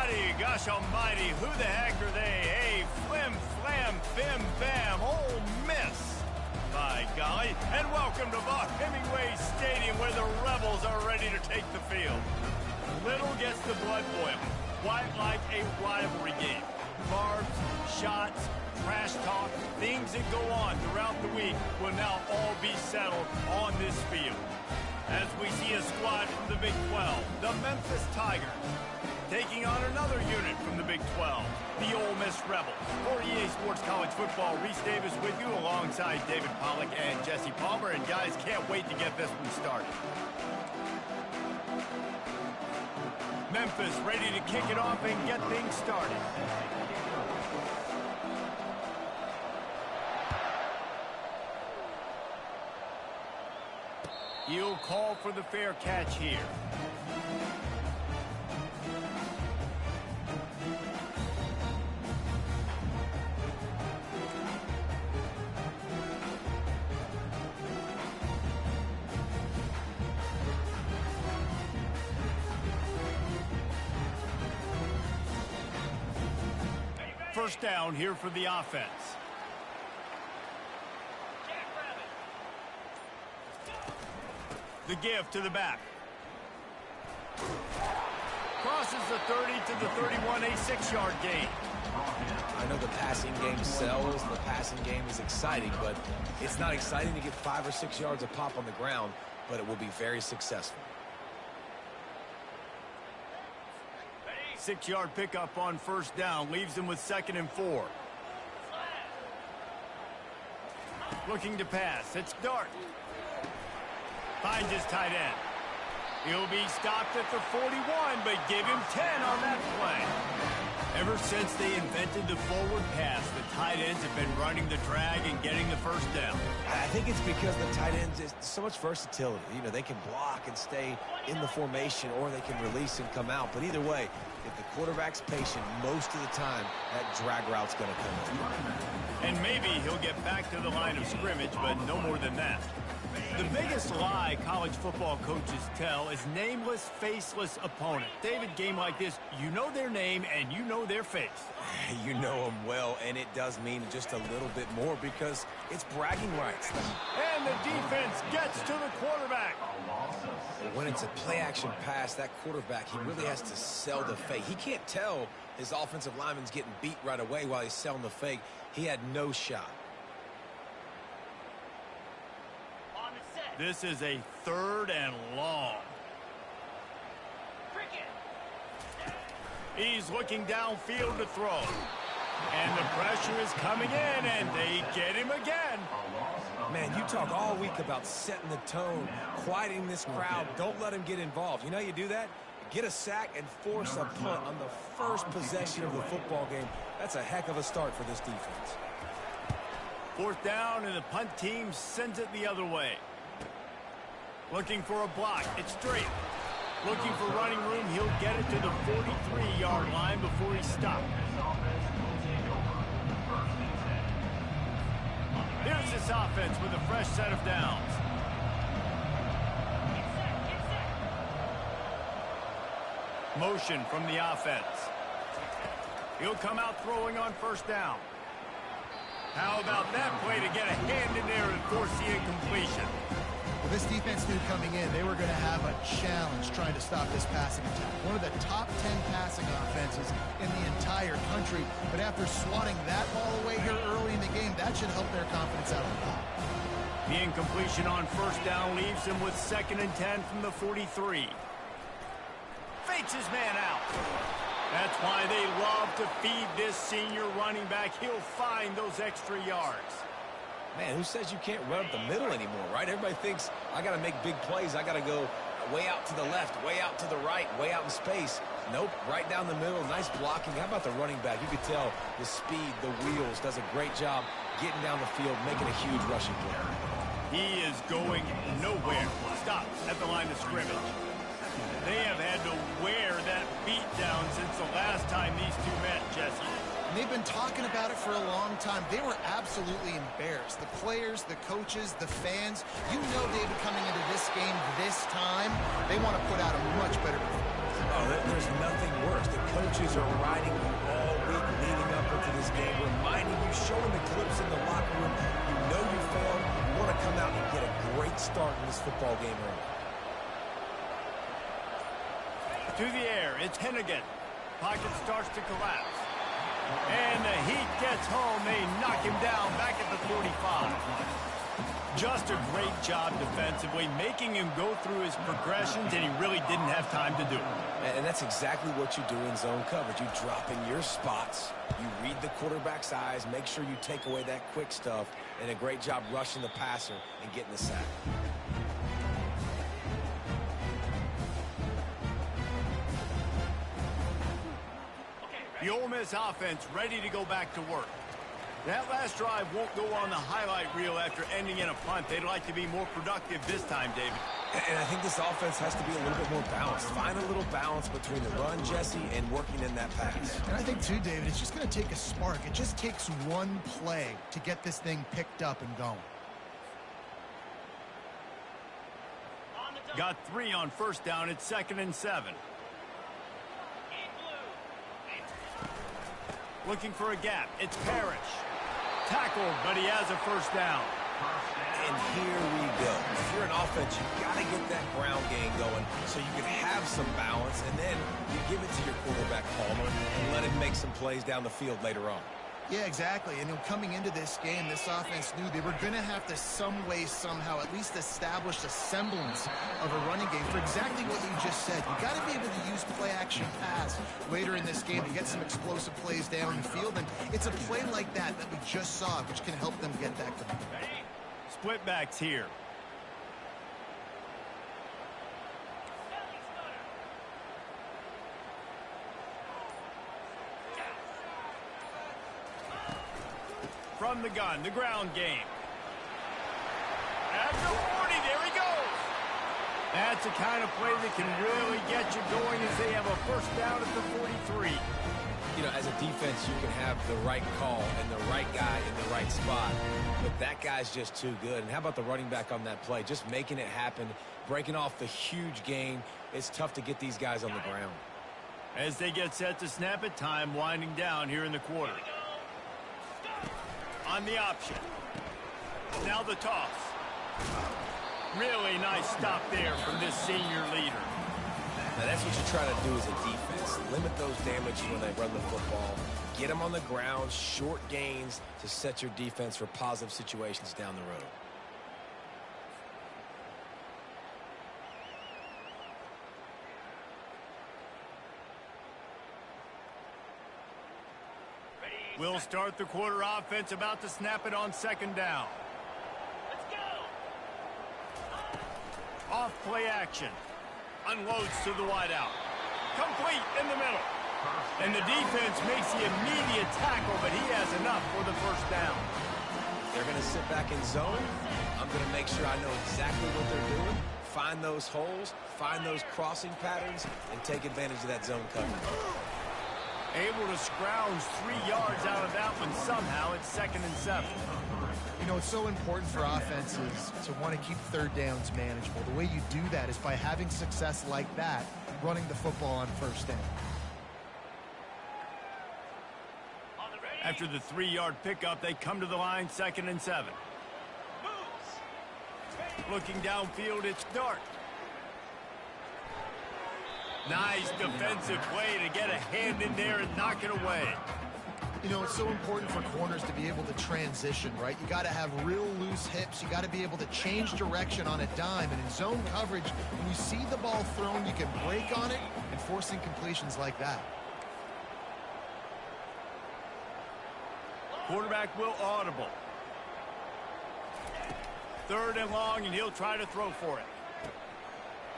everybody. Gosh almighty, who the heck are they? Hey, flim, flam, bim, bam, Ole Miss. By golly, and welcome to Buck Hemingway Stadium where the Rebels are ready to take the field. Little gets the blood boiling, quite like a rivalry game. Barbs, shots, trash talk, things that go on throughout the week will now all be settled on this field. As we see a squad from the Big 12, the Memphis Tigers, taking on another unit from the Big 12, the Ole Miss Rebels. For EA Sports College Football, Reese Davis with you alongside David Pollack and Jesse Palmer. And guys, can't wait to get this one started. Memphis ready to kick it off and get things started. He'll call for the fair catch here. First down here for the offense. The give to the back. Crosses the 30 to the 31, a 6-yard gain. I know the passing game sells, the passing game is exciting, but it's not exciting to get 5 or 6 yards of pop on the ground, but it will be very successful. 6-yard pickup on first down, leaves them with 2nd and 4. Looking to pass, it's Dart. Finds his tight end. He'll be stopped at the 41, but give him 10 on that play. Ever since they invented the forward pass, the tight ends have been running the drag and getting the first down. I think it's because the tight ends is so much versatility. You know, they can block and stay in the formation, or they can release and come out. But either way, if the quarterback's patient, most of the time, that drag route's going to come in. And maybe he'll get back to the line of scrimmage, but no more than that. The biggest lie college football coaches tell is nameless, faceless opponent. David, game like this, you know their name and you know their face. You know them well, and it does mean just a little bit more because it's bragging rights. And the defense gets to the quarterback. When it's a play-action pass, that quarterback, he really has to sell the fake. He can't tell his offensive lineman's getting beat right away while he's selling the fake. He had no shot. This is a 3rd and long. He's looking downfield to throw. And the pressure is coming in, and they get him again. Man, you talk all week about setting the tone, quieting this crowd. Don't let him get involved. You know how you do that? Get a sack and force a punt on the first possession of the football game. That's a heck of a start for this defense. 4th down, and the punt team sends it the other way. Looking for a block. It's straight. Looking for running room. He'll get it to the 43-yard line before he's stopped. Here's this offense with a fresh set of downs. Motion from the offense. He'll come out throwing on first down. How about that play to get a hand in there and force the incompletion? Well, this defense knew coming in they were going to have a challenge trying to stop this passing attack. One of the top 10 passing offenses in the entire country. But after swatting that ball away here early in the game, that should help their confidence out on top. The incompletion on first down leaves him with 2nd and 10 from the 43. Fakes his man out. That's why they love to feed this senior running back. He'll find those extra yards. Man, who says you can't run up the middle anymore, right? Everybody thinks, I got to make big plays. I got to go way out to the left, way out to the right, way out in space. Nope, right down the middle. Nice blocking. How about the running back? You could tell the speed, the wheels, does a great job getting down the field, making a huge rushing play. He is going nowhere. Stops at the line of scrimmage. They have had to wear that beat down since the last time these two met, Jesse. And they've been talking about it for a long time. They were absolutely embarrassed. The players, the coaches, the fans. You know, David, coming into this game this time, they want to put out a much better performance. Oh, there's nothing worse. The coaches are riding you all week leading up into this game, reminding you, showing the clips in the locker room. You know you failed. You want to come out and get a great start in this football game early. To the air, it's Hennigan. Pocket starts to collapse. And the heat gets home. They knock him down back at the 45. Just a great job defensively, making him go through his progressions, and he really didn't have time to do it. And that's exactly what you do in zone coverage. You drop in your spots, you read the quarterback's eyes, make sure you take away that quick stuff, and a great job rushing the passer and getting the sack. The Ole Miss offense ready to go back to work. That last drive won't go on the highlight reel after ending in a punt. They'd like to be more productive this time, David. And I think this offense has to be a little bit more balanced. Find a little balance between the run, Jesse, and working in that pass. And I think, too, David, it's just going to take a spark. It just takes one play to get this thing picked up and going. Got 3 on first down. It's 2nd and 7. Looking for a gap. It's Parrish. Tackled, but he has a first down. And here we go. If you're an offense, you've got to get that ground game going so you can have some balance, and then you give it to your quarterback, Palmer, and let him make some plays down the field later on. Yeah, exactly. And coming into this game, this offense knew they were going to have to some way, somehow, at least establish a semblance of a running game for exactly what you just said. You got to be able to use play-action pass later in this game to get some explosive plays down the field. And it's a play like that we just saw, which can help them get that going. Split backs here. From the gun, the ground game. At the 40, there he goes. That's the kind of play that can really get you going as they have a first down at the 43. You know, as a defense, you can have the right call and the right guy in the right spot, but that guy's just too good. And how about the running back on that play? Just making it happen, breaking off the huge gain. It's tough to get these guys on the ground. As they get set to snap it, time winding down here in the quarter. On the option. Now the toss. Really nice stop there from this senior leader. Now that's what you try to do as a defense. Limit those damages when they run the football. Get them on the ground, short gains to set your defense for positive situations down the road. We'll start the quarter offense, about to snap it on 2nd down. Let's go. Off play action. Unloads to the wideout. Complete in the middle. And the defense makes the immediate tackle, but he has enough for the first down. They're going to sit back in zone. I'm going to make sure I know exactly what they're doing. Find those holes, find those crossing patterns, and take advantage of that zone coverage. Able to scrounge 3 yards out of that one somehow. It's 2nd and 7. You know, it's so important for offenses to want to keep third downs manageable. The way you do that is by having success like that, running the football on first down. After the 3-yard pickup, they come to the line, 2nd and 7. Looking downfield, it's Dart. Nice defensive play to get a hand in there and knock it away. You know, it's so important for corners to be able to transition, right? You got to have real loose hips. You got to be able to change direction on a dime. And in zone coverage, when you see the ball thrown, you can break on it and force incompletions like that. Quarterback will audible. 3rd and long, and he'll try to throw for it.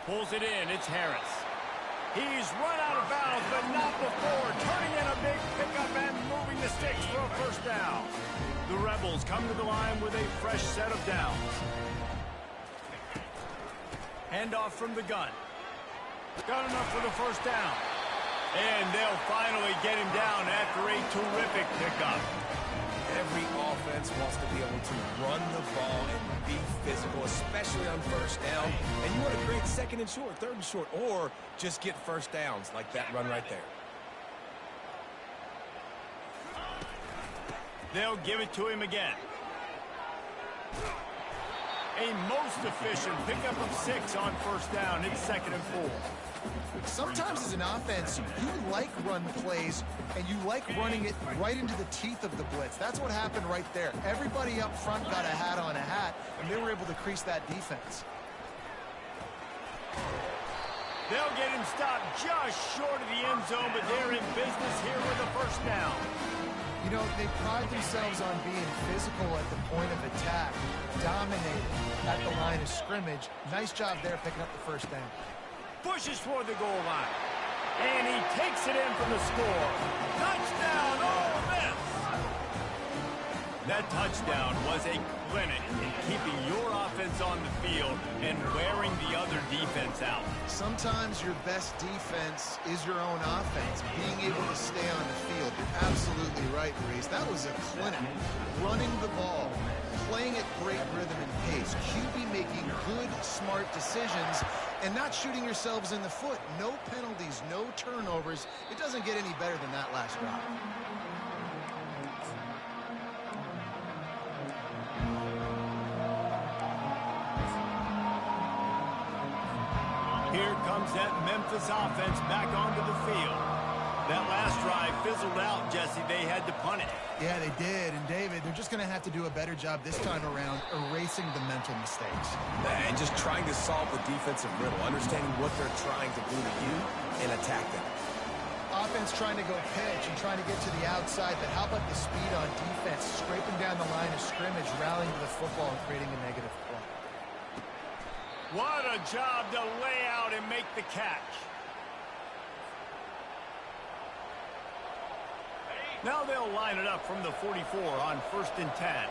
Pulls it in. It's Harris. He's run out of bounds, but not before. Turning in a big pickup and moving the sticks for a first down. The Rebels come to the line with a fresh set of downs. Handoff from the gun. Got enough for the first down. And they'll finally get him down after a terrific pickup. Every offense wants to be able to run the ball and be physical, especially on first down. And you want to create get second and short, third and short, or just get first downs like that run right there. They'll give it to him again. A most efficient pickup of 6 on first down. It's 2nd and 4. Sometimes as an offense, you like run plays, and you like running it right into the teeth of the blitz. That's what happened right there. Everybody up front got a hat on a hat, and they were able to crease that defense. They'll get him stopped just short of the end zone, but they're in business here with a first down. You know, they pride themselves on being physical at the point of attack, dominating at the line of scrimmage. Nice job there picking up the first down. Pushes for the goal line. And he takes it in from the score. Touchdown, Ole Miss! That touchdown was a clinic in keeping your offense on the field and wearing the other defense out. Sometimes your best defense is your own offense, being able to stay on the field. You're absolutely right, Reese. That was a clinic. Running the ball, playing at great rhythm and pace, QB making good, smart decisions, and not shooting yourselves in the foot. No penalties, no turnovers. It doesn't get any better than that last drive. Here comes that Memphis offense back onto the field. That last drive fizzled out, Jesse. They had to punt it. Yeah, they did. And, David, they're just going to have to do a better job this time around erasing the mental mistakes. And just trying to solve the defensive riddle, understanding what they're trying to do to you and attack them. Offense trying to go pitch and trying to get to the outside, but how about the speed on defense, scraping down the line of scrimmage, rallying to the football and creating a negative play. What a job to lay out and make the catch. Now they'll line it up from the 44 on 1st and 10.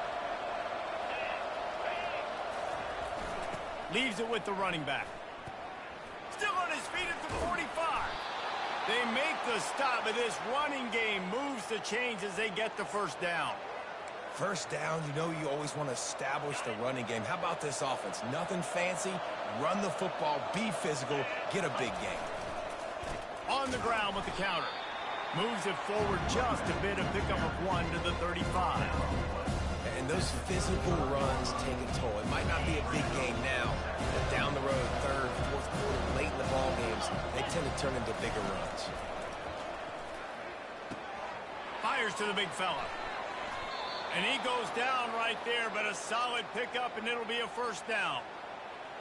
Leaves it with the running back. Still on his feet at the 45. They make the stop, but this running game moves the chains as they get the first down. First down, you know you always want to establish the running game. How about this offense? Nothing fancy. Run the football, be physical, get a big gain. On the ground with the counter. Moves it forward just a bit, a pickup of 1 to the 35. And those physical runs take a toll. It might not be a big game now, but down the road, 3rd, 4th quarter, late in the ball games, they tend to turn into bigger runs. Fires to the big fella. And he goes down right there, but a solid pickup, and it'll be a first down.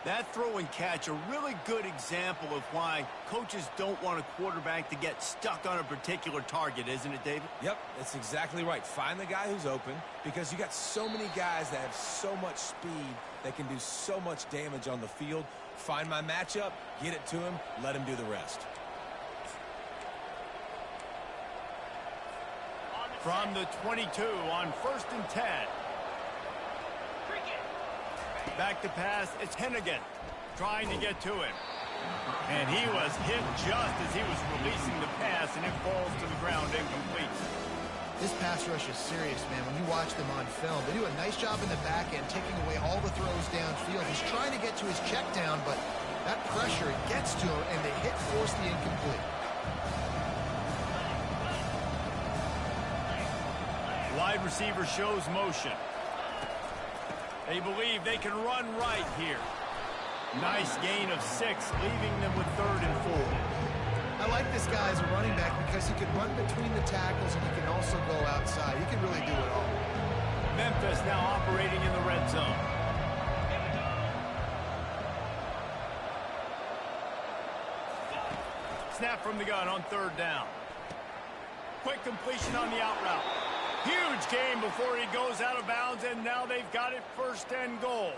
That throw and catch, a really good example of why coaches don't want a quarterback to get stuck on a particular target, isn't it, David? Yep, that's exactly right. Find the guy who's open, because you got so many guys that have so much speed that can do so much damage on the field. Find my matchup, get it to him, let him do the rest. From the 22 on 1st and 10. Back to pass, it's Hennigan trying to get to him. And he was hit just as he was releasing the pass, and it falls to the ground incomplete. This pass rush is serious, man. When you watch them on film, they do a nice job in the back end, taking away all the throws downfield. He's trying to get to his check down, but that pressure gets to him, and the hit forced the incomplete. Wide receiver shows motion. They believe they can run right here. Nice gain of 6, leaving them with 3rd and 4. I like this guy as a running back because he can run between the tackles and he can also go outside. He can really do it all. Memphis now operating in the red zone. Snap from the gun on 3rd down. Quick completion on the out route. Huge gain before he goes out of bounds, and now they've got it 1st and goal.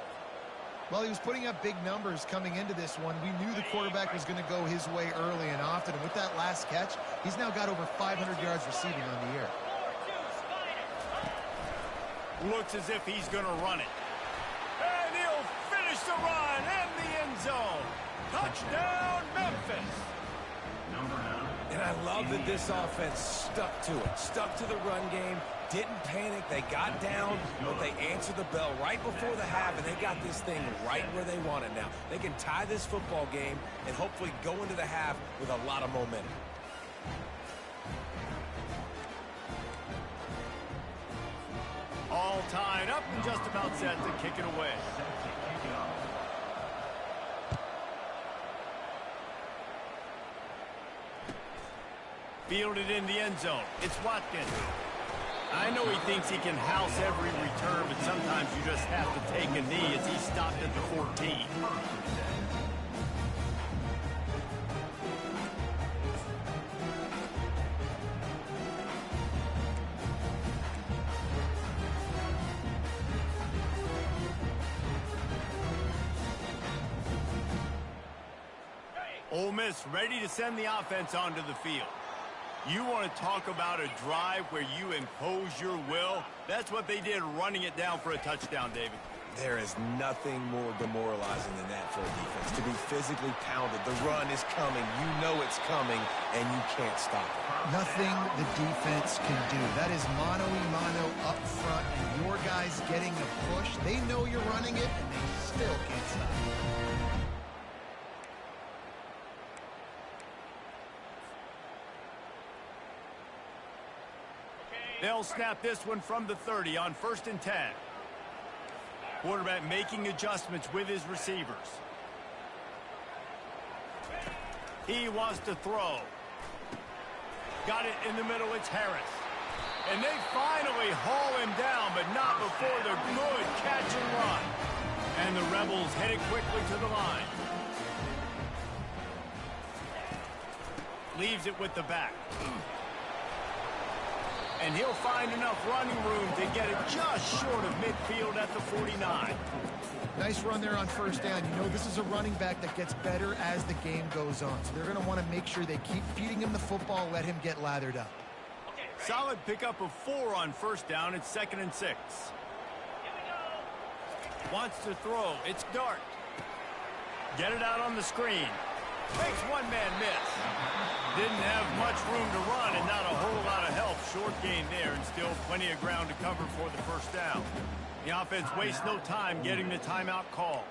Well, he was putting up big numbers coming into this one. We knew the quarterback was going to go his way early and often, and with that last catch, he's now got over 500 yards receiving on the year. Looks as if he's going to run it. And he'll finish the run in the end zone. Touchdown, Memphis. And I love that this offense stuck to it, stuck to the run game, didn't panic. They got down, but they answered the bell right before the half, and they got this thing right where they want it now. They can tie this football game and hopefully go into the half with a lot of momentum. All tied up and just about set to kick it away. Fielded in the end zone. It's Watkins. I know he thinks he can house every return, but sometimes you just have to take a knee as he stopped at the 14. Ole Miss ready to send the offense onto the field. You want to talk about a drive where you impose your will? That's what they did, running it down for a touchdown, David. There is nothing more demoralizing than that for a defense, to be physically pounded. The run is coming. You know it's coming, and you can't stop it. Nothing the defense can do. That is mano-a-mano up front, and your guys getting the push. They know you're running it, and they still can't stop it. They'll snap this one from the 30 on 1st and 10. Quarterback making adjustments with his receivers. He wants to throw. Got it in the middle, it's Harris. And they finally haul him down, but not before the good catch and run. And the Rebels headed quickly to the line. Leaves it with the back. And he'll find enough running room to get it just short of midfield at the 49. Nice run there on 1st down. You know this is a running back that gets better as the game goes on. So they're going to want to make sure they keep feeding him the football, let him get lathered up. Solid pickup of 4 on 1st down. It's 2nd and 6. Wants to throw. It's Dart. Get it out on the screen. Makes one-man miss. Didn't have much room to run and not a whole lot of help. Short gain there and still plenty of ground to cover for the 1st down. The offense wastes no time getting the timeout call.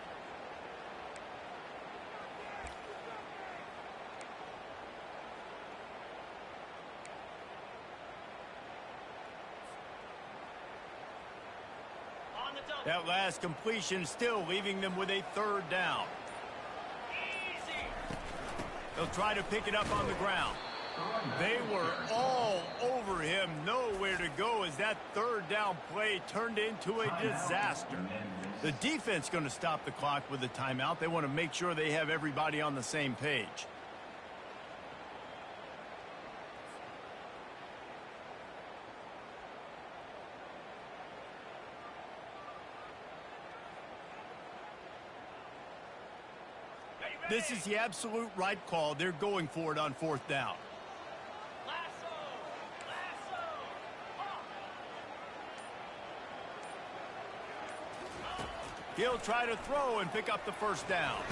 That last completion still leaving them with a 3rd down. They'll try to pick it up on the ground. They were all over him, nowhere to go as that 3rd down play turned into a disaster. The defense going to stop the clock with a timeout. They want to make sure they have everybody on the same page. This is the absolute right call. They're going for it on 4th down. He'll try to throw and pick up the 1st down.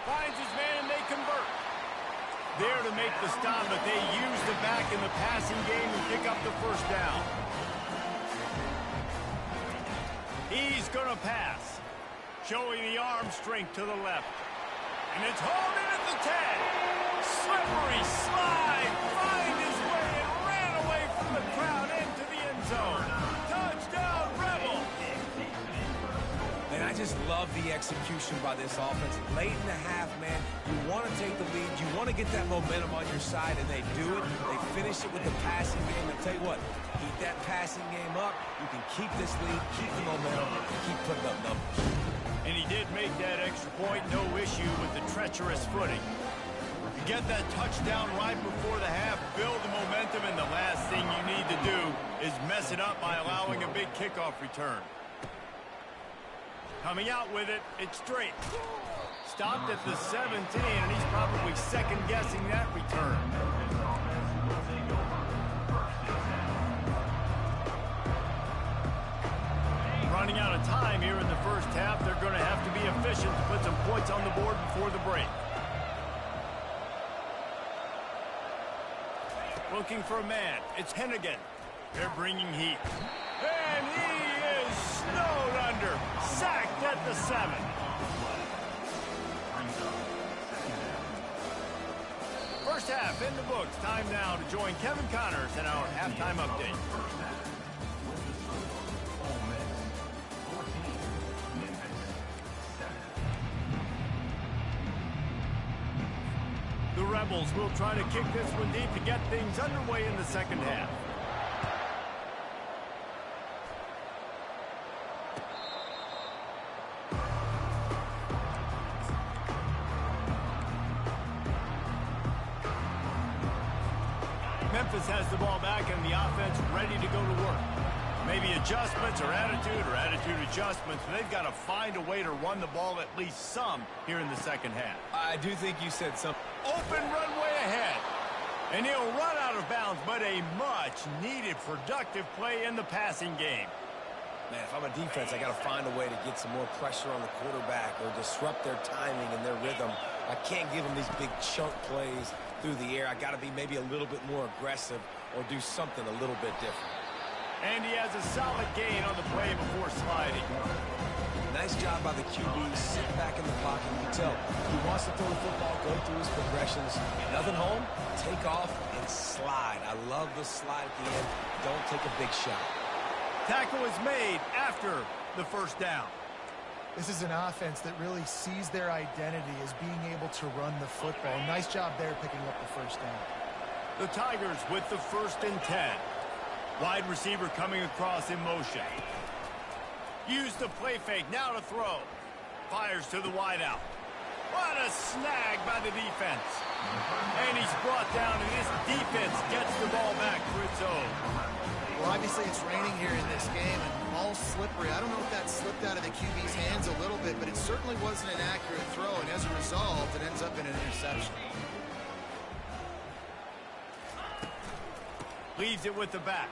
Finds his man and they convert. There to make the stop, but they use the back in the passing game and pick up the 1st down. He's going to pass. Showing the arm strength to the left. And it's hauled in at the 10. Slippery slide. Find his way and ran away from the crowd into the end zone. Touchdown, Rebel. And I just love the execution by this offense. Late in the half, man, you want to take the lead. You want to get that momentum on your side, and they do it. They finish it with the passing game. And tell you what, keep that passing game up. You can keep this lead, keep the momentum, and keep putting up numbers. And he did make that extra point, no issue with the treacherous footing. You get that touchdown right before the half, build the momentum, and the last thing you need to do is mess it up by allowing a big kickoff return. Coming out with it, it's Drake. Stopped at the 17, and he's probably second-guessing that return. Running out of time here in the 1st half. They're going to have to be efficient to put some points on the board before the break. Looking for a man. It's Hennigan. They're bringing heat. And he is snowed under. Sacked at the 7. First half in the books. Time now to join Kevin Connors in our halftime update. The Rebels will try to kick this one deep to get things underway in the second half. Memphis has the ball back and the offense ready to go to work. Maybe adjustments or attitude adjustments, but they've got to find a way to run the ball at least some here in the second half. I do think you said something. Open runway ahead. And he'll run out of bounds, but a much-needed productive play in the passing game. Man, if I'm a defense, I got to find a way to get some more pressure on the quarterback or disrupt their timing and their rhythm. I can't give them these big chunk plays through the air. I got to be maybe a little bit more aggressive or do something a little bit different. And he has a solid gain on the play before sliding. Nice job by the QB. Sit back in the pocket. You can tell he wants to throw the football, go through his progressions. Nothing home, take off and slide. I love the slide at the end. Don't take a big shot. Tackle is made after the first down. This is an offense that really sees their identity as being able to run the football. Nice job there picking up the first down. The Tigers with the 1st and 10. Wide receiver coming across in motion. Use the play fake, now to throw. Fires to the wideout. What a snag by the defense. And he's brought down, and this defense gets the ball back for its own. Well, obviously it's raining here in this game, and all slippery. I don't know if that slipped out of the QB's hands a little bit, but it certainly wasn't an accurate throw, and as a result, it ends up in an interception. Leaves it with the back.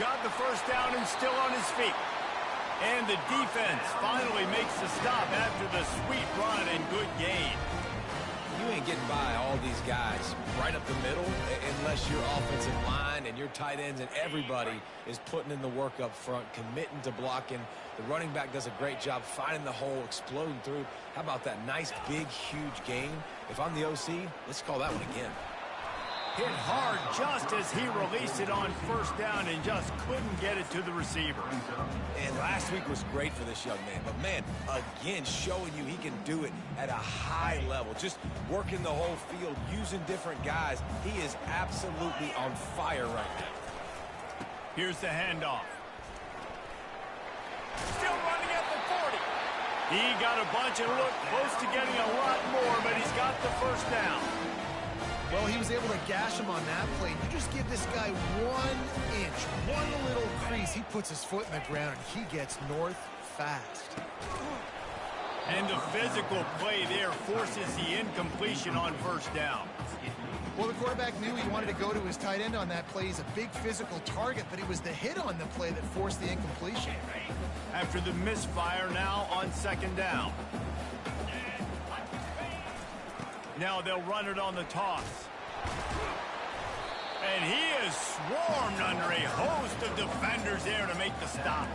Got the first down and still on his feet. And the defense finally makes the stop after the sweet run and good gain. You ain't getting by all these guys right up the middle unless your offensive line and your tight ends and everybody is putting in the work up front, committing to blocking. The running back does a great job finding the hole, exploding through. How about that nice, big, huge gain? If I'm the OC, let's call that one again. Hit hard just as he released it on first down and just couldn't get it to the receiver. And last week was great for this young man. But, man, again, showing you he can do it at a high level. Just working the whole field, using different guys. He is absolutely on fire right now. Here's the handoff. Still running at the 40. He got a bunch and looked close to getting a lot more, but he's got the first down. Well, he was able to gash him on that play. You just give this guy 1 inch, one little crease. He puts his foot in the ground, and he gets north fast. And the physical play there forces the incompletion on first down. Well, the quarterback knew he wanted to go to his tight end on that play. He's a big physical target, but it was the hit on the play that forced the incompletion. After the misfire, now on second down. Now they'll run it on the toss. And he is swarmed under a host of defenders there to make the stop.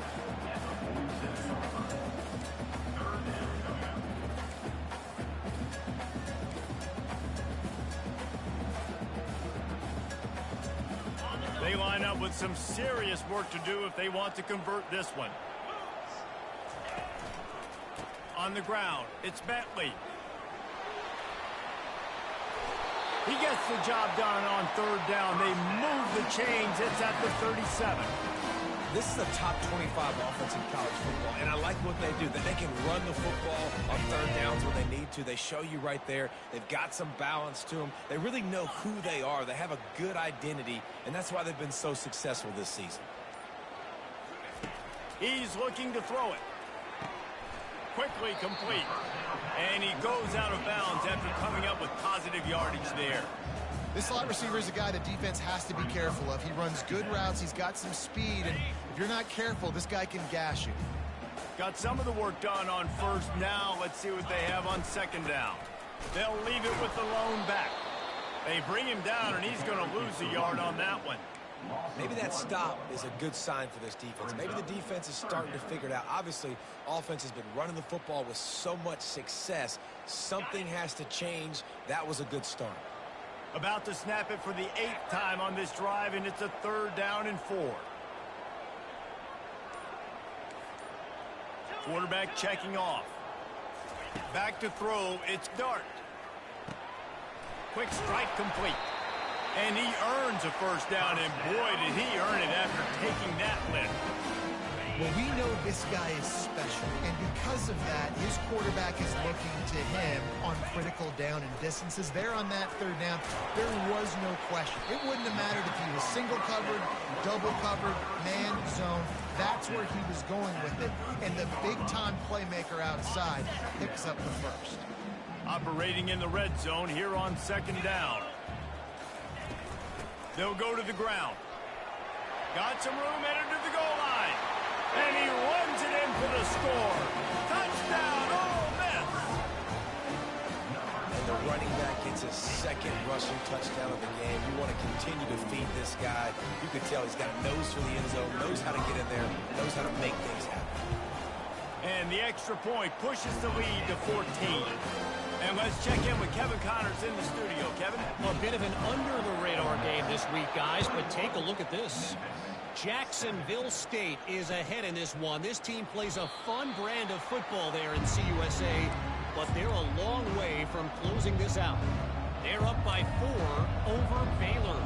They line up with some serious work to do if they want to convert this one. On the ground, it's Bentley. He gets the job done on third down. They move the chains. It's at the 37. This is a top 25 offense in college football, and I like what they do. That they can run the football on third downs when they need to. They show you right there. They've got some balance to them. They really know who they are. They have a good identity, and that's why they've been so successful this season. He's looking to throw it. Quickly complete. And he goes out of bounds after coming up with positive yardage there. This slot receiver is a guy the defense has to be careful of. He runs good routes. He's got some speed. And if you're not careful, this guy can gash you. Got some of the work done on first. Now let's see what they have on second down. They'll leave it with the lone back. They bring him down, and he's going to lose a yard on that one. Maybe that stop is a good sign for this defense. Maybe the defense is starting to figure it out. Obviously, offense has been running the football with so much success. Something has to change. That was a good start. About to snap it for the 8th time on this drive, and it's a 3rd down and 4. Quarterback checking off. Back to throw, it's Dart. Quick strike complete. And he earns a 1st down, and boy, did he earn it after taking that lift. Well, we know this guy is special, and because of that, his quarterback is looking to him on critical down and distances. There on that 3rd down, there was no question. It wouldn't have mattered if he was single covered, double covered, man, zone. That's where he was going with it, and the big-time playmaker outside picks up the 1st. Operating in the red zone here on 2nd down. They'll go to the ground. Got some room, headed to the goal line. And he runs it in for the score. Touchdown, Ole Miss! And the running back gets his 2nd rushing touchdown of the game. You want to continue to feed this guy. You can tell he's got a nose for the end zone, knows how to get in there, knows how to make things happen. And the extra point pushes the lead to 14. And let's check in with Kevin Connors in the studio. Kevin? A bit of an under-the-radar game this week, guys, but take a look at this. Jacksonville State is ahead in this one. This team plays a fun brand of football there in CUSA, but they're a long way from closing this out. They're up by 4 over Baylor.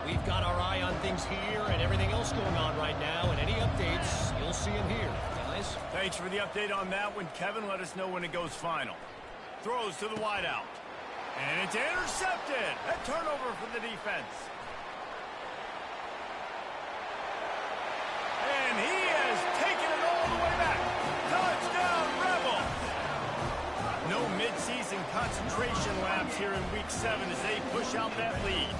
We've got our eye on things here and everything else going on right now, and any updates, you'll see them here. Guys? Thanks for the update on that one, Kevin. Let us know when it goes final. Throws to the wideout. And it's intercepted. A turnover for the defense. And he has taken it all the way back. Touchdown, Rebels! No midseason concentration laps here in Week 7 as they push out that lead.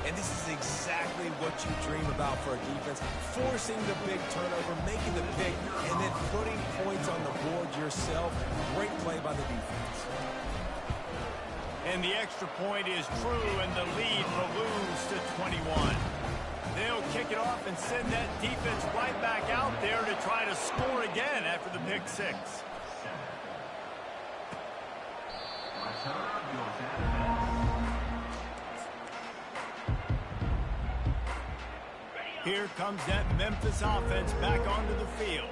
And this is exactly what you dream about for a defense. Forcing the big turnover, making the pick, and then putting points on the board yourself. Great play by the defense. And the extra point is true, and the lead balloons to 21. They'll kick it off and send that defense right back out there to try to score again after the pick 6. Here comes that Memphis offense back onto the field.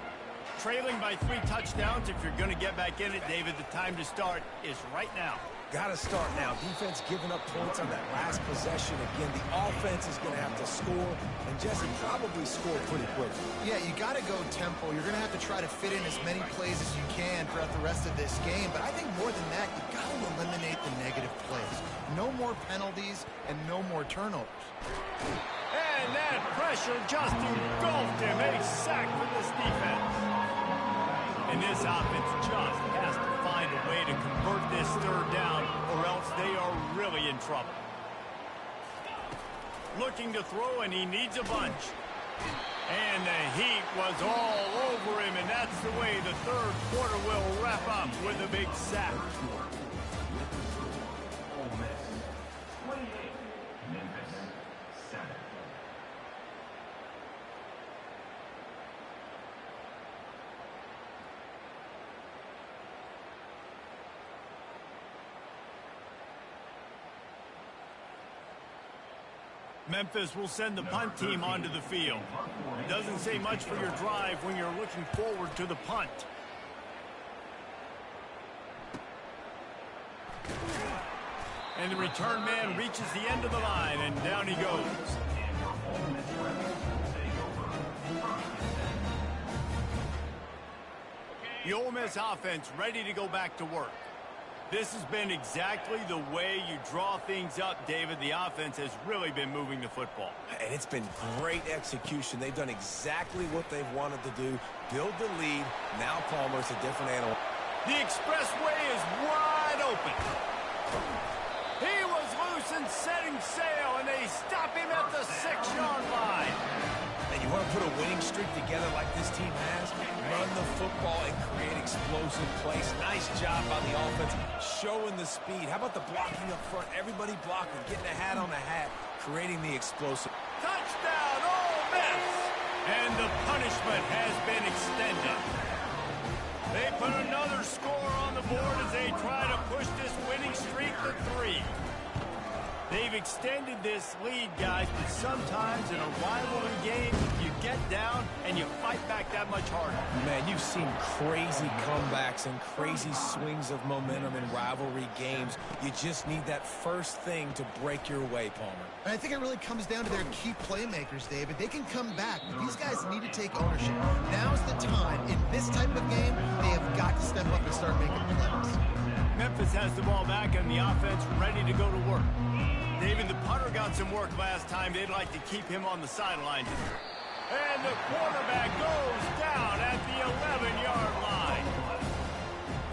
Trailing by 3 touchdowns. If you're going to get back in it, David, the time to start is right now. Got to start now. Defense giving up points on that last possession. Again, the offense is going to have to score, and Jesse probably scored pretty quick. Yeah, you got to go tempo. You're going to have to try to fit in as many plays as you can throughout the rest of this game. But I think more than that, you got to eliminate the negative plays. No more penalties and no more turnovers. And that pressure just engulfed him. A sack for this defense. And this offense just has to find a way to convert this 3rd down, or else they are really in trouble. Looking to throw, and he needs a bunch. And the heat was all over him, and that's the way the 3rd quarter will wrap up with a big sack. Memphis will send the punt team onto the field. It doesn't say much for your drive when you're looking forward to the punt. And the return man reaches the end of the line, and down he goes. The Ole Miss offense ready to go back to work. This has been exactly the way you draw things up, David. The offense has really been moving the football. And it's been great execution. They've done exactly what they've wanted to do. Build the lead. Now Palmer's a different animal. The expressway is wide open. He was loose and setting sail, and they stop him at the 6-yard line. And you want to put a winning streak together like this team has? run the football and create explosive plays. Nice job on the offense, showing the speed. How about the blocking up front? Everybody blocking, getting a hat on the hat, creating the explosive. Touchdown, Ole Miss! And the punishment has been extended. They put another score on the board as they try to push this winning streak to 3. They've extended this lead, guys, but sometimes in a rivalry game, you get down and you fight back that much harder. Man, you've seen crazy comebacks and crazy swings of momentum in rivalry games. You just need that first thing to break your way, Palmer. And I think it really comes down to their key playmakers, David. They can come back, but these guys need to take ownership. Now's the time. In this type of game, they have got to step up and start making plays. Memphis has the ball back and the offense ready to go to work. David, the punter got some work last time. They'd like to keep him on the sideline. And the quarterback goes down at the 11-yard line.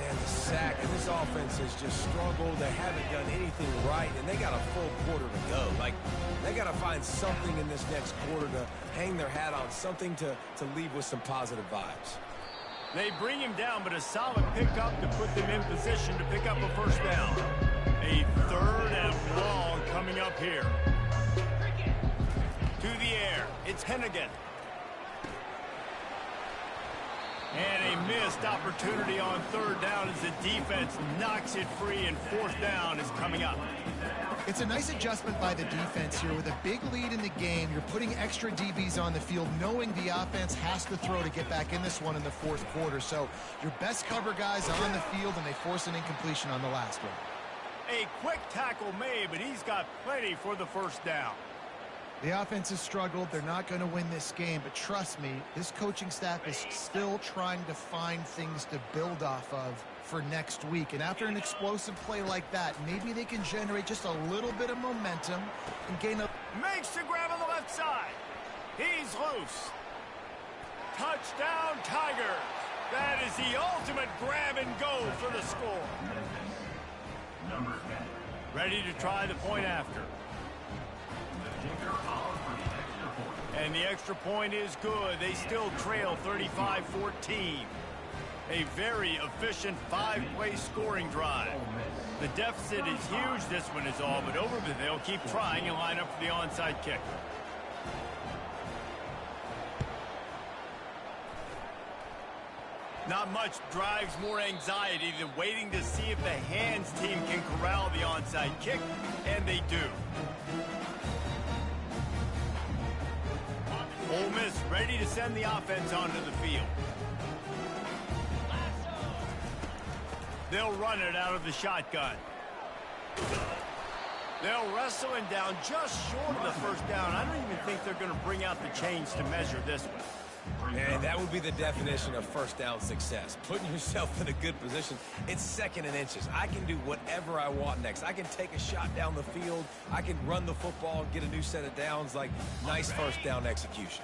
Man, the sack, and this offense has just struggled. They haven't done anything right, and they got a full quarter to go. Like, they got to find something in this next quarter to hang their hat on, something to leave with some positive vibes. They bring him down, but a solid pickup to put them in position to pick up a first down. A 3rd and long coming up here. To the air, it's Hennigan. And a missed opportunity on 3rd down as the defense knocks it free, and 4th down is coming up. It's a nice adjustment by the defense here. With a big lead in the game, you're putting extra DBs on the field, knowing the offense has to throw to get back in this one in the 4th quarter. So your best cover guys on the field, and they force an incompletion on the last one. A quick tackle made, but he's got plenty for the first down. The offense has struggled. They're not going to win this game, but trust me, this coaching staff is still trying to find things to build off of for next week. And after an explosive play like that, maybe they can generate just a little bit of momentum and gain a... Makes the grab on the left side. He's loose. Touchdown, Tigers. That is the ultimate grab and go for the score. Ready to try the point after. And the extra point is good. They still trail 35-14. A very efficient 5-play scoring drive. The deficit is huge. This one is all but over, but they'll keep trying and line up for the onside kick. Not much drives more anxiety than waiting to see if the hands team can corral the onside kick, and they do. Ole Miss ready to send the offense onto the field. They'll run it out of the shotgun. They'll wrestle him down just short of the first down. I don't even think they're going to bring out the chains to measure this one. And that would be the definition of first down success. Putting yourself in a good position. It's 2nd and inches. I can do whatever I want next. I can take a shot down the field. I can run the football and get a new set of downs. Like, nice first down execution.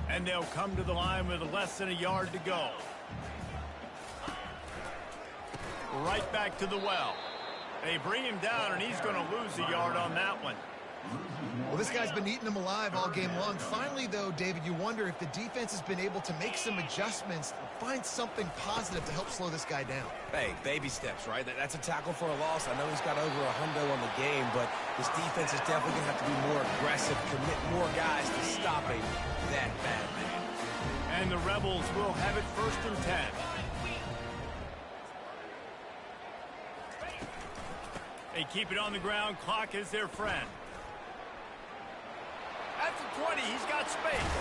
And they'll come to the line with less than a yard to go. Right back to the well. They bring him down, and he's going to lose a yard on that one. Well, this guy's been eating them alive all game long. Finally, though, David, you wonder if the defense has been able to make some adjustments, find something positive to help slow this guy down. Hey, baby steps, right? That's a tackle for a loss. I know he's got over a hundo on the game, but this defense is definitely going to have to be more aggressive, commit more guys to stopping that bad man. And the Rebels will have it 1st and 10. They keep it on the ground. Clock is their friend. At the 20, he's got space.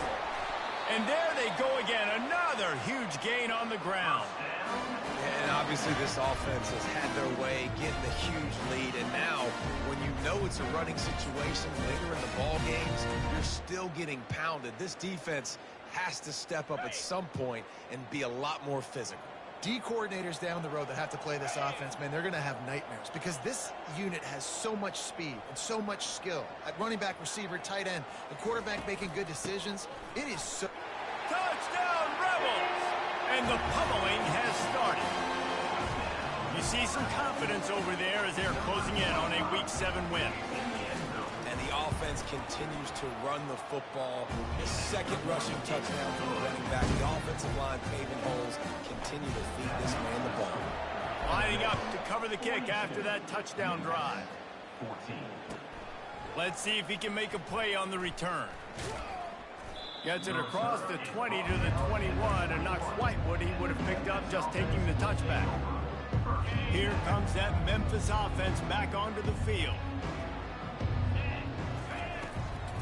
And there they go again. Another huge gain on the ground. And obviously this offense has had their way, getting the huge lead. And now, when you know it's a running situation later in the ball games, you're still getting pounded. This defense has to step up at some point and be a lot more physical. D coordinators down the road that have to play this offense, man, they're going to have nightmares because this unit has so much speed and so much skill. At running back, receiver, tight end, the quarterback making good decisions. It is so... Touchdown, Rebels! And the pummeling has started. You see some confidence over there as they're closing in on a Week 7 win. And the offense offense continues to run the football. The second rushing touchdown from the running back. The offensive line paving holes continue to feed this man the ball. Lining up to cover the kick after that touchdown drive. 14. Let's see if he can make a play on the return. Gets it across the 20 to the 21, and not quite what he would have picked up just taking the touchback. Here comes that Memphis offense back onto the field.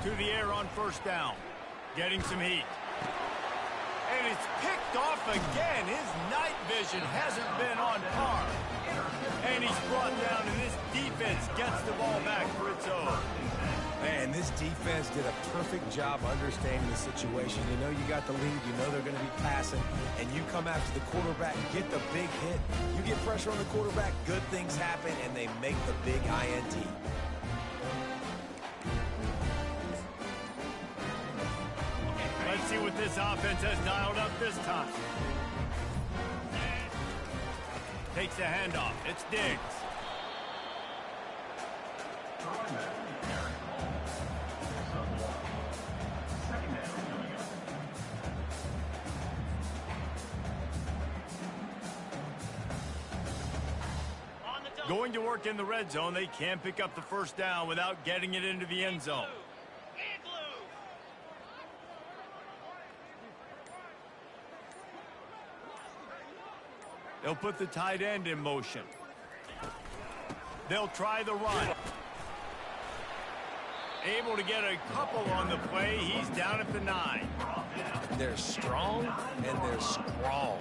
To the air on first down. Getting some heat. And it's picked off again. His night vision hasn't been on par. And he's brought down, and this defense gets the ball back for its own. Man, this defense did a perfect job understanding the situation. You know you got the lead. You know they're going to be passing. And you come after the quarterback, get the big hit. You get pressure on the quarterback, good things happen, and they make the big INT. Let's see what this offense has dialed up this time. Takes the handoff. It's Diggs. Going to work in the red zone. They can't pick up the first down without getting it into the end zone. They'll put the tight end in motion. They'll try the run. Able to get a couple on the play. He's down at the 9. They're strong and they're strong.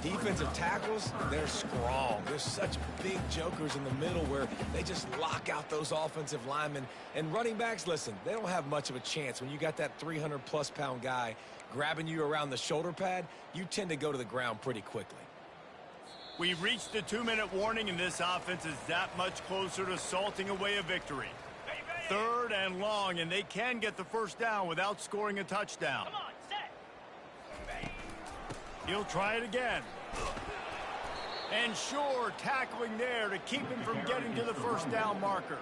Defensive tackles, they're strong. There's such big jokers in the middle where they just lock out those offensive linemen. And running backs, listen, they don't have much of a chance. When you got that 300-plus pound guy grabbing you around the shoulder pad, you tend to go to the ground pretty quickly. We've reached the 2-minute warning, and this offense is that much closer to salting away a victory. 3rd and long, and they can get the first down without scoring a touchdown. Come on, set. He'll try it again. And sure, tackling there to keep him from getting to the first down marker.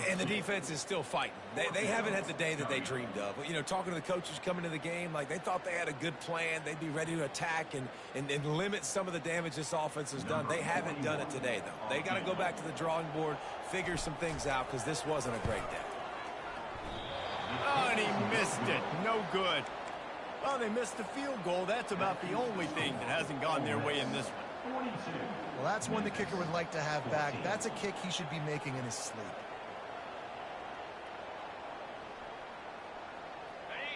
And the defense is still fighting. They haven't had the day that they dreamed of. You know, talking to the coaches coming to the game, like they thought they had a good plan. They'd be ready to attack and limit some of the damage this offense has done. They haven't done it today, though. They got to go back to the drawing board, figure some things out, because this wasn't a great day. Oh, and he missed it. No good. Well, they missed the field goal. That's about the only thing that hasn't gone their way in this one. Well, that's one the kicker would like to have back. That's a kick he should be making in his sleep.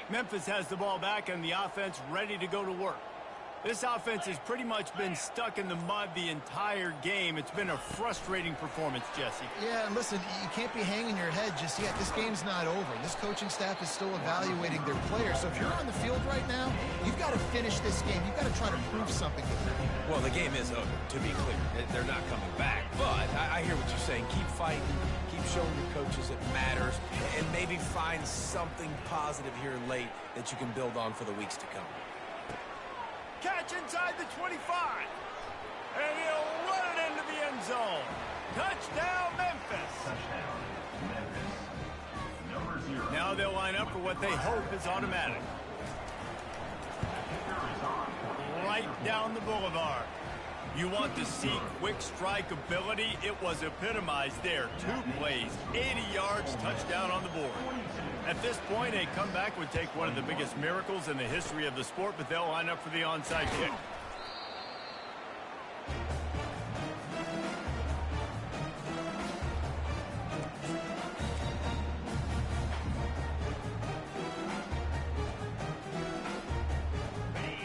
Memphis has the ball back and the offense ready to go to work. This offense has pretty much been stuck in the mud the entire game. It's been a frustrating performance, Jesse. Yeah, and listen, you can't be hanging your head just yet. This game's not over. This coaching staff is still evaluating their players. So if you're on the field right now, you've got to finish this game. You've got to try to prove something to them. Well, the game is over, to be clear. They're not coming back. But I hear what you're saying. Keep fighting. Keep showing your coaches it matters. And maybe find something positive here late that you can build on for the weeks to come. Catch inside the 25. And he'll run it into the end zone. Touchdown, Memphis. Now they'll line up for what they hope is automatic. Right down the boulevard. You want to see quick strike ability? It was epitomized there. 2 plays, 80 yards, touchdown on the board. At this point, a comeback would take one of the biggest miracles in the history of the sport, but they'll line up for the onside kick.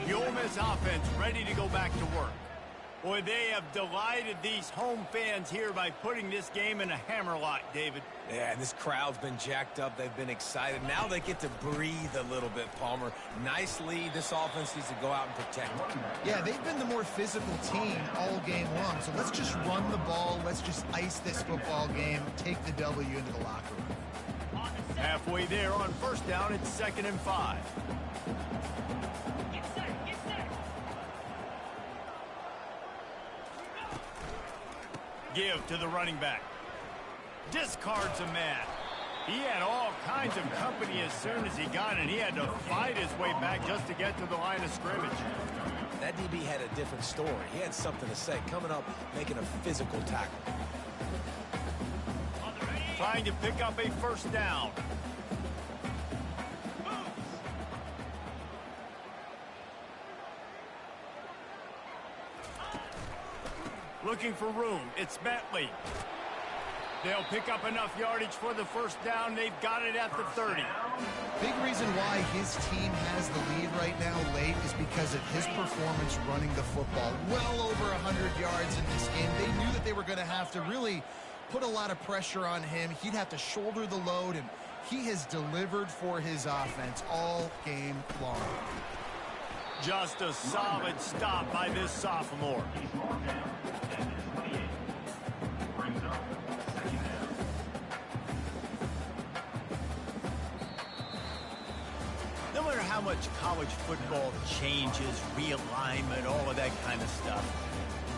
The Ole Miss offense ready to go back to work. Boy, they have delighted these home fans here by putting this game in a hammerlock, David. Yeah, and this crowd's been jacked up. They've been excited. Now they get to breathe a little bit, Palmer. Nice lead. This offense needs to go out and protect it. Yeah, they've been the more physical team all game long. So let's just run the ball. Let's just ice this football game. Take the W into the locker room. Halfway there on first down, it's 2nd and 5. Give to the running back. Discards a man. He had all kinds of company as soon as he got it. He had to fight his way back just to get to the line of scrimmage. That DB had a different story. He had something to say, coming up, making a physical tackle. Trying to pick up a first down. Looking for room. It's Bentley. They'll pick up enough yardage for the first down. They've got it at the 30. Big reason why his team has the lead right now late is because of his performance running the football. Well over 100 yards in this game. They knew that they were going to have to really put a lot of pressure on him. He'd have to shoulder the load, and he has delivered for his offense all game long. Just a solid stop by this sophomore. No matter how much college football changes, realignment, all of that kind of stuff,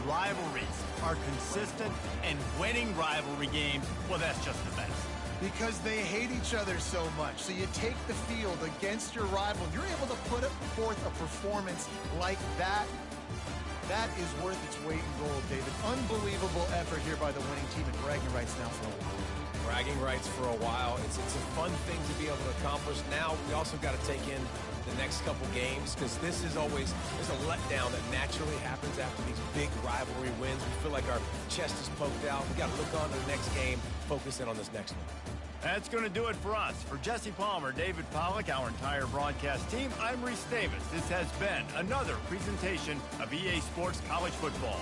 rivalries are consistent, and winning rivalry games, well, that's just the best. Because they hate each other so much. So you take the field against your rival. You're able to put forth a performance like that. That is worth its weight in gold, David. Unbelievable effort here by the winning team, and bragging rights now for a while. Bragging rights for a while. It's a fun thing to be able to accomplish. Now we also got to take in the next couple games, because this is always, there's a letdown that naturally happens after these big rivalry wins. We feel like our chest is poked out. We got to look on to the next game, focus in on this next one. That's going to do it for us. For Jesse Palmer, David Pollack, our entire broadcast team, I'm Reese Davis. This has been another presentation of EA Sports College Football.